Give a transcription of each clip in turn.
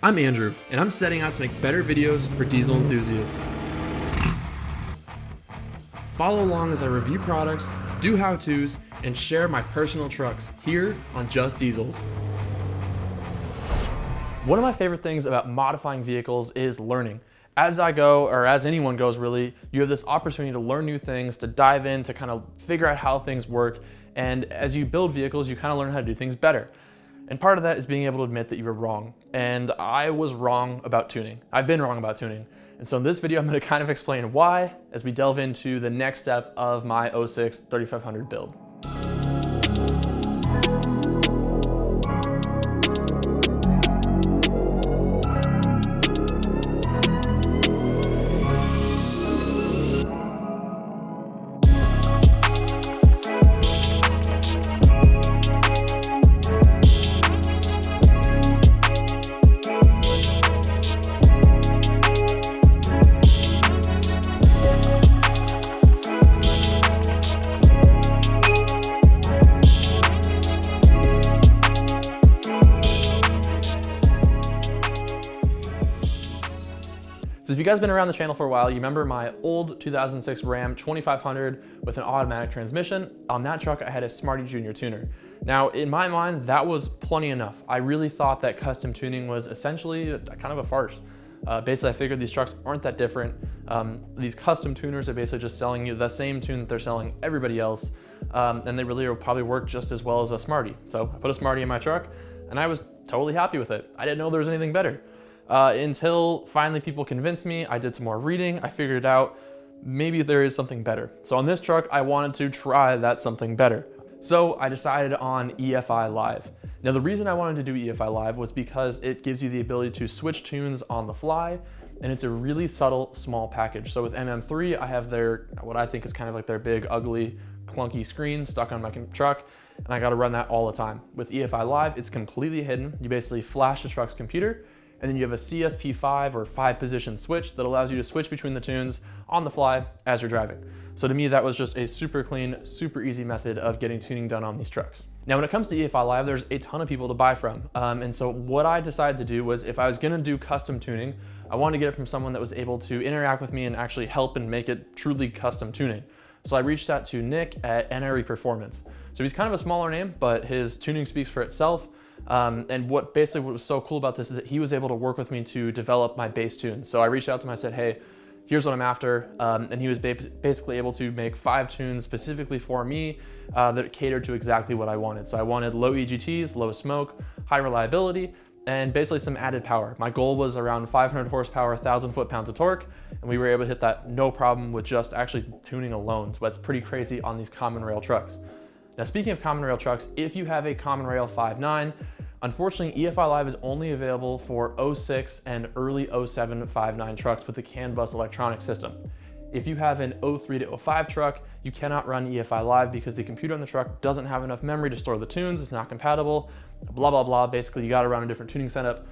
I'm Andrew, and I'm setting out to make better videos for diesel enthusiasts. Follow along as I review products, do how-tos, and share my personal trucks here on Just Diesels. One of my favorite things about modifying vehicles is learning. As I go, or as anyone goes really, you have this opportunity to learn new things, to dive in, to kind of figure out how things work. And as you build vehicles, you kind of learn how to do things better. And part of that is being able to admit that you were wrong. And I was wrong about tuning. I've been wrong about tuning. And so in this video, I'm going to kind of explain why as we delve into the next step of my 06 3500 build. So if you guys have been around the channel for a while, you remember my old 2006 Ram 2500 with an automatic transmission. On that truck, I had a Smarty Junior tuner. Now, in my mind, that was plenty enough. I really thought that custom tuning was essentially kind of a farce. Basically, I figured these trucks aren't that different. These custom tuners are basically just selling you the same tune that they're selling everybody else, and they really will probably work just as well as a Smarty. So I put a Smarty in my truck, and I was totally happy with it. I didn't know there was anything better. Until finally people convinced me. I did some more reading. I figured out maybe there is something better. So on this truck, I wanted to try that something better. So I decided on EFI Live. Now the reason I wanted to do EFI Live was because it gives you the ability to switch tunes on the fly, and it's a really subtle, small package. So with MM3, I have their, what I think is kind of like their big, ugly, clunky screen stuck on my truck, and I gotta run that all the time. With EFI Live, it's completely hidden. You basically flash the truck's computer, and then you have a CSP5 or 5-position switch that allows you to switch between the tunes on the fly as you're driving. So to me, that was just a super clean, super easy method of getting tuning done on these trucks. Now, when it comes to EFI Live, there's a ton of people to buy from. And so what I decided to do was, if I was gonna do custom tuning, I wanted to get it from someone that was able to interact with me and actually help and make it truly custom tuning. So I reached out to Nick at NRE Performance. So he's kind of a smaller name, but his tuning speaks for itself. And what was so cool about this is that he was able to work with me to develop my bass tune. So I reached out to him, I said, hey, here's what I'm after. And he was basically able to make 5 tunes specifically for me that catered to exactly what I wanted. So I wanted low EGTs, low smoke, high reliability, and basically some added power. My goal was around 500 horsepower, 1,000 foot-pounds of torque, and we were able to hit that no problem with just actually tuning alone. So that's pretty crazy on these common rail trucks. Now, speaking of common rail trucks, if you have a common rail 5.9, unfortunately, EFI Live is only available for 06 and early 07 5.9 trucks with the CAN bus electronic system. If you have an 03 to 05 truck, you cannot run EFI Live because the computer on the truck doesn't have enough memory to store the tunes, it's not compatible, blah, blah, blah. Basically, you gotta run a different tuning setup.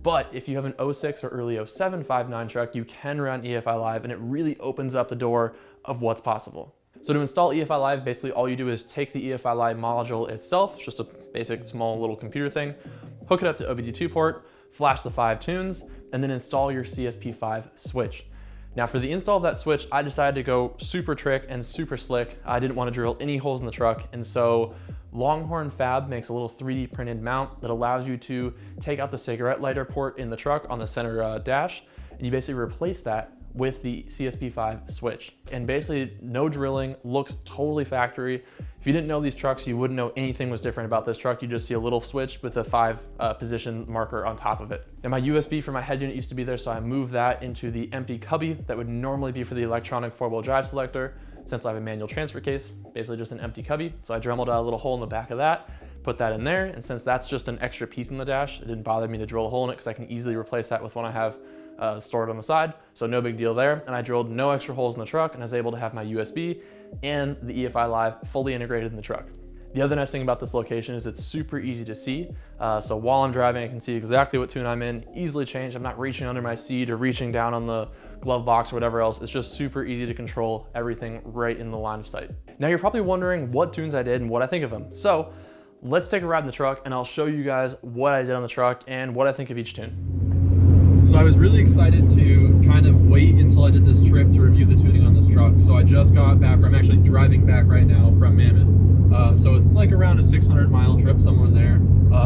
But if you have an 06 or early 07 5.9 truck, you can run EFI Live, and it really opens up the door of what's possible. So to install EFI Live, basically all you do is take the EFI Live module itself, it's just a basic small little computer thing, hook it up to OBD2 port, flash the 5 tunes, and then install your CSP5 switch. Now for the install of that switch, I decided to go super trick and super slick. I didn't want to drill any holes in the truck, and so Longhorn Fab makes a little 3D printed mount that allows you to take out the cigarette lighter port in the truck on the center dash, and you basically replace that with the CSP5 switch. And basically no drilling, looks totally factory. If you didn't know these trucks, you wouldn't know anything was different about this truck. You just see a little switch with a 5 position marker on top of it. And my USB for my head unit used to be there, so I moved that into the empty cubby that would normally be for the electronic 4-wheel drive selector. Since I have a manual transfer case, basically just an empty cubby. So I dremeled out a little hole in the back of that, put that in there. And since that's just an extra piece in the dash, it didn't bother me to drill a hole in it because I can easily replace that with one I have stored on the side, so no big deal there. And I drilled no extra holes in the truck and I was able to have my USB and the EFI Live fully integrated in the truck. The other nice thing about this location is it's super easy to see. So while I'm driving, I can see exactly what tune I'm in, easily change. I'm not reaching under my seat or reaching down on the glove box or whatever else. It's just super easy to control everything right in the line of sight. Now you're probably wondering what tunes I did and what I think of them. So let's take a ride in the truck and I'll show you guys what I did on the truck and what I think of each tune. So I was really excited to kind of wait until I did this trip to review the tuning on this truck. So I just got back, or I'm actually driving back right now from Mammoth. So it's like around a 600-mile trip, somewhere in there,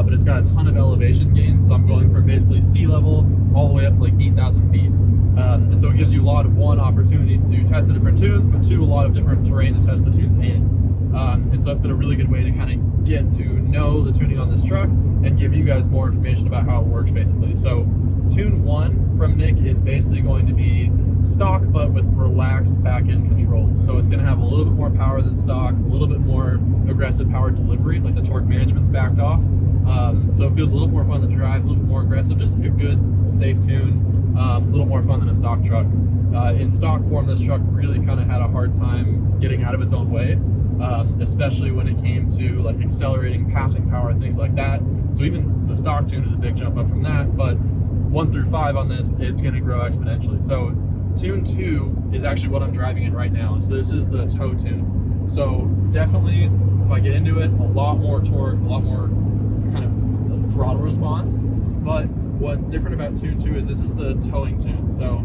but it's got a ton of elevation gain. So I'm going from basically sea level all the way up to like 8,000 feet. And so it gives you a lot of, one, opportunity to test the different tunes, but two, a lot of different terrain to test the tunes in. And so it's been a really good way to kind of get to know the tuning on this truck and give you guys more information about how it works, basically. So tune 1 from Nick is basically going to be stock, but with relaxed back-end control. So it's going to have a little bit more power than stock, a little bit more aggressive power delivery, like the torque management's backed off. So it feels a little more fun to drive, a little bit more aggressive, just a good, safe tune, a little more fun than a stock truck. In stock form, this truck really kind of had a hard time getting out of its own way, especially when it came to like accelerating, passing power, things like that. So even the stock tune is a big jump up from that, but 1 through 5 on this, it's going to grow exponentially. So tune 2 is actually what I'm driving in right now. So this is the tow tune. So definitely, if I get into it, a lot more torque, a lot more kind of throttle response. But what's different about tune 2 is this is the towing tune. So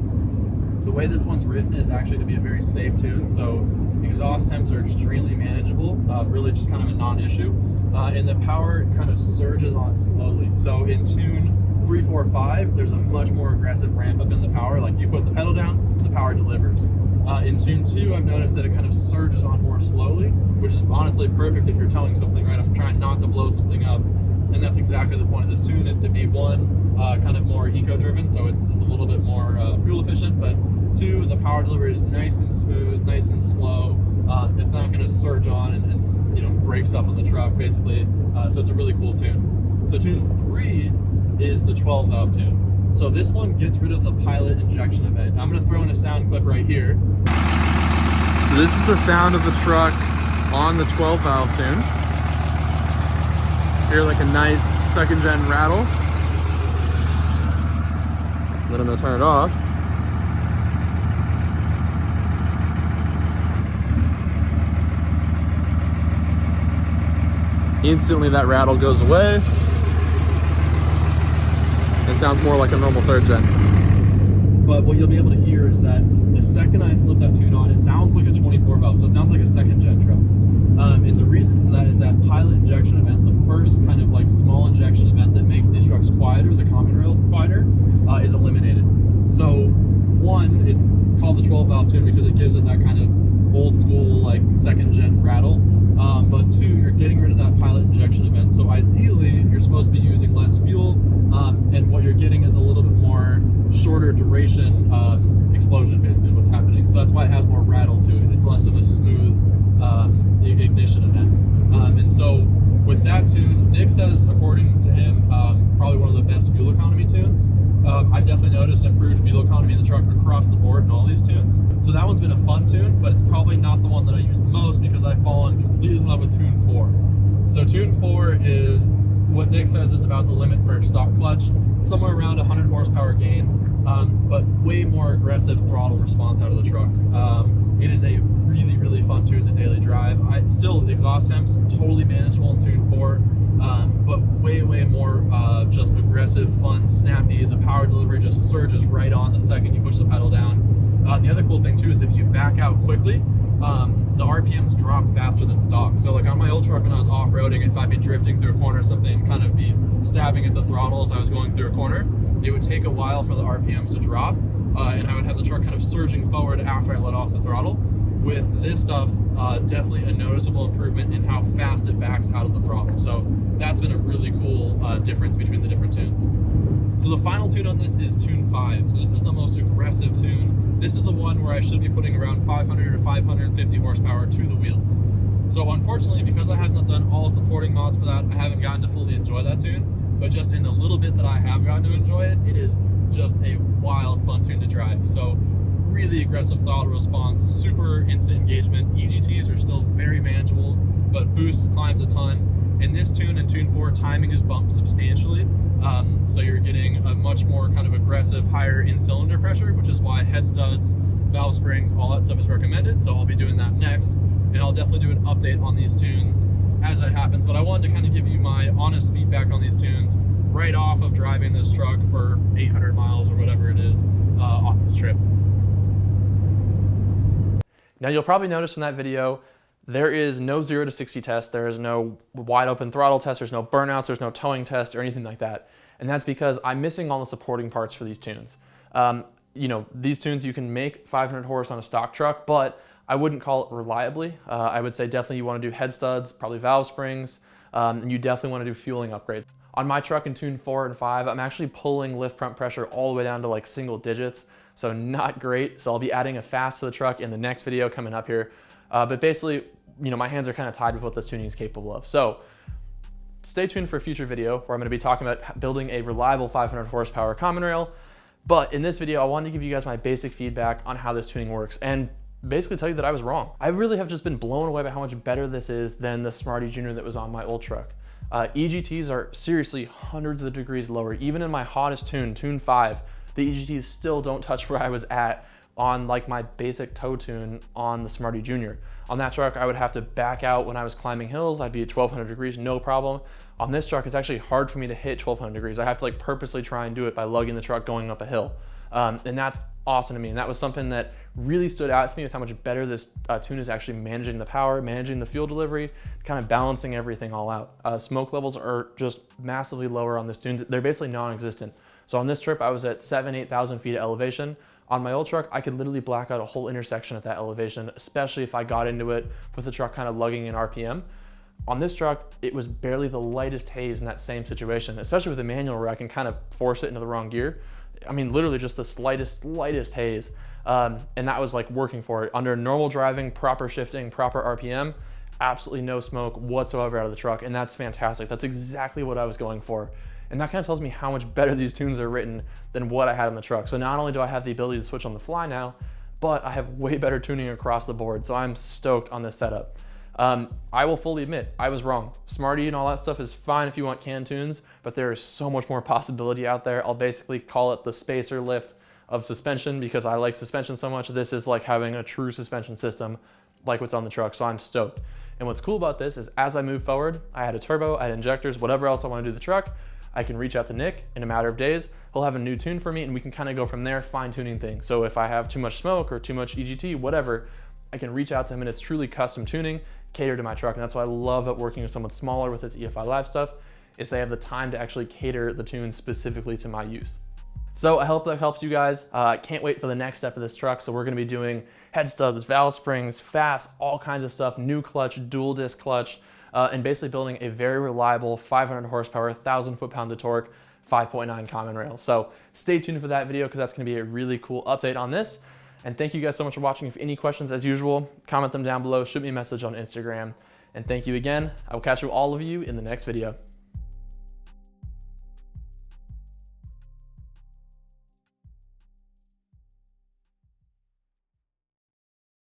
the way this one's written is actually to be a very safe tune. So exhaust temps are extremely manageable, really just kind of a non-issue. And the power kind of surges on slowly. So in tune 3, 4, 5, there's a much more aggressive ramp up in the power. Like you put the pedal down, the power delivers. In tune 2, I've noticed that it kind of surges on more slowly, which is honestly perfect if you're towing something, right? I'm trying not to blow something up. And that's exactly the point of this tune, is to be, 1, kind of more eco-driven, so it's a little bit more fuel efficient, but 2, the power delivery is nice and smooth, nice and slow. It's not going to surge on and break stuff on the truck, basically. So it's a really cool tune. So tune 3 is the 12-valve tune. So this one gets rid of the pilot injection event. I'm going to throw in a sound clip right here. So this is the sound of the truck on the 12-valve tune. Hear like a nice second-gen rattle. Then I'm going to turn it off. Instantly that rattle goes away. It sounds more like a normal 3rd gen. But what you'll be able to hear is that the second I flip that tune on, it sounds like a 24 valve, so it sounds like a 2nd gen truck. And the reason for that is that pilot injection event, the first kind of like small injection event that makes these trucks quieter, the common rails quieter, is eliminated. So 1, it's called the 12 valve tune because it gives it that kind of old school like 2nd gen rattle. But 2, you're getting rid of that pilot injection event. So ideally, you're supposed to be using less fuel, and what you're getting is a little bit more shorter duration explosion, basically, what's happening. So that's why it has more rattle to it. It's less of a smooth ignition event. And so with that tune, Nick says, according to him, probably one of the best fuel economy tunes. I've definitely noticed improved fuel economy in the truck across the board in all these tunes. So that one's been a fun tune, but it's probably not the one that I use the most because I've fallen completely in love with tune 4. So tune 4 is what Nick says is about the limit for stock clutch, somewhere around 100 horsepower gain, but way more aggressive throttle response out of the truck. It is a really, really fun tune to daily drive. Still, exhaust temps, totally manageable in tune 4, but way, way more just aggressive, fun, snappy. The power delivery just surges right on the second you push the pedal down. The other cool thing too is if you back out quickly, the RPMs drop faster than stock. So like on my old truck when I was off-roading, if I'd be drifting through a corner or something, kind of be stabbing at the throttle as I was going through a corner, it would take a while for the RPMs to drop, and I would have the truck kind of surging forward after I let off the throttle. With this stuff, definitely a noticeable improvement in how fast it backs out of the throttle. So that's been a really cool difference between the different tunes. So the final tune on this is tune 5. So this is the most aggressive tune. This is the one where I should be putting around 500 to 550 horsepower to the wheels. So unfortunately, because I haven't done all supporting mods for that, I haven't gotten to fully enjoy that tune. But just in the little bit that I have gotten to enjoy it, it is just a wild, fun tune to drive. So really aggressive throttle response, super instant engagement. EGTs are still very manageable, but boost climbs a ton. In this tune, in tune 4, timing is bumped substantially. So you're getting a much more kind of aggressive, higher in-cylinder pressure, which is why head studs, valve springs, all that stuff is recommended. So I'll be doing that next, and I'll definitely do an update on these tunes as that happens. But I wanted to kind of give you my honest feedback on these tunes. right off of driving this truck for 800 miles or whatever it is on this trip. Now you'll probably notice in that video, there is no 0 to 60 test, there is no wide open throttle test, there's no burnouts, there's no towing test or anything like that. And that's because I'm missing all the supporting parts for these tunes. You know, these tunes, you can make 500 horse on a stock truck, but I wouldn't call it reliably. I would say definitely you want to do head studs, probably valve springs, and you definitely want to do fueling upgrades. On my truck in tune 4 and 5, I'm actually pulling lift pump pressure all the way down to like single digits, so not great. So I'll be adding a fast to the truck in the next video coming up here. But basically, you know, my hands are kind of tied with what this tuning is capable of. So stay tuned for a future video where I'm going to be talking about building a reliable 500 horsepower common rail. But in this video, I wanted to give you guys my basic feedback on how this tuning works and basically tell you that I was wrong. I really have just been blown away by how much better this is than the Smarty Junior that was on my old truck. EGTs are seriously hundreds of degrees lower. Even in my hottest tune, tune 5, the EGTs still don't touch where I was at on like my basic tow tune on the Smarty Junior. On that truck, I would have to back out when I was climbing hills. I'd be at 1200 degrees, no problem. On this truck, it's actually hard for me to hit 1200 degrees. I have to like purposely try and do it by lugging the truck going up a hill. And that's awesome to me. And that was something that really stood out to me with how much better this tune is actually managing the power, managing the fuel delivery, kind of balancing everything all out. Smoke levels are just massively lower on this tune. They're basically non-existent. So on this trip, I was at 8,000 feet of elevation. On my old truck, I could literally black out a whole intersection at that elevation, especially if I got into it with the truck kind of lugging in RPM. On this truck, it was barely the lightest haze in that same situation, especially with the manual where I can kind of force it into the wrong gear. I mean, literally just the slightest haze. And that was like working for it. Under normal driving, proper shifting, proper RPM, absolutely no smoke whatsoever out of the truck. And that's fantastic. That's exactly what I was going for. And that kind of tells me how much better these tunes are written than what I had on the truck. So not only do I have the ability to switch on the fly now, but I have way better tuning across the board. So I'm stoked on this setup. I will fully admit, I was wrong. Smarty and all that stuff is fine if you want canned tunes, but there is so much more possibility out there. I'll basically call it the spacer lift of suspension because I like suspension so much. This is like having a true suspension system like what's on the truck, so I'm stoked. And what's cool about this is as I move forward, I had a turbo, I had injectors, whatever else I want to do to the truck, I can reach out to Nick in a matter of days. He'll have a new tune for me and we can kind of go from there, fine tuning things. So if I have too much smoke or too much EGT, whatever, I can reach out to him and it's truly custom tuning catered to my truck. And that's why I love about working with someone smaller with this EFI Live stuff, is they have the time to actually cater the tune specifically to my use. So I hope that helps you guys. I can't wait for the next step of this truck. So we're gonna be doing head studs, valve springs, fast, all kinds of stuff, new clutch, dual disc clutch, and basically building a very reliable 500 horsepower, 1,000 foot-pound of torque, 5.9 common rail. So stay tuned for that video because that's gonna be a really cool update on this. And thank you guys so much for watching. If any questions, as usual, comment them down below, shoot me a message on Instagram. And thank you again. I will catch all of you in the next video.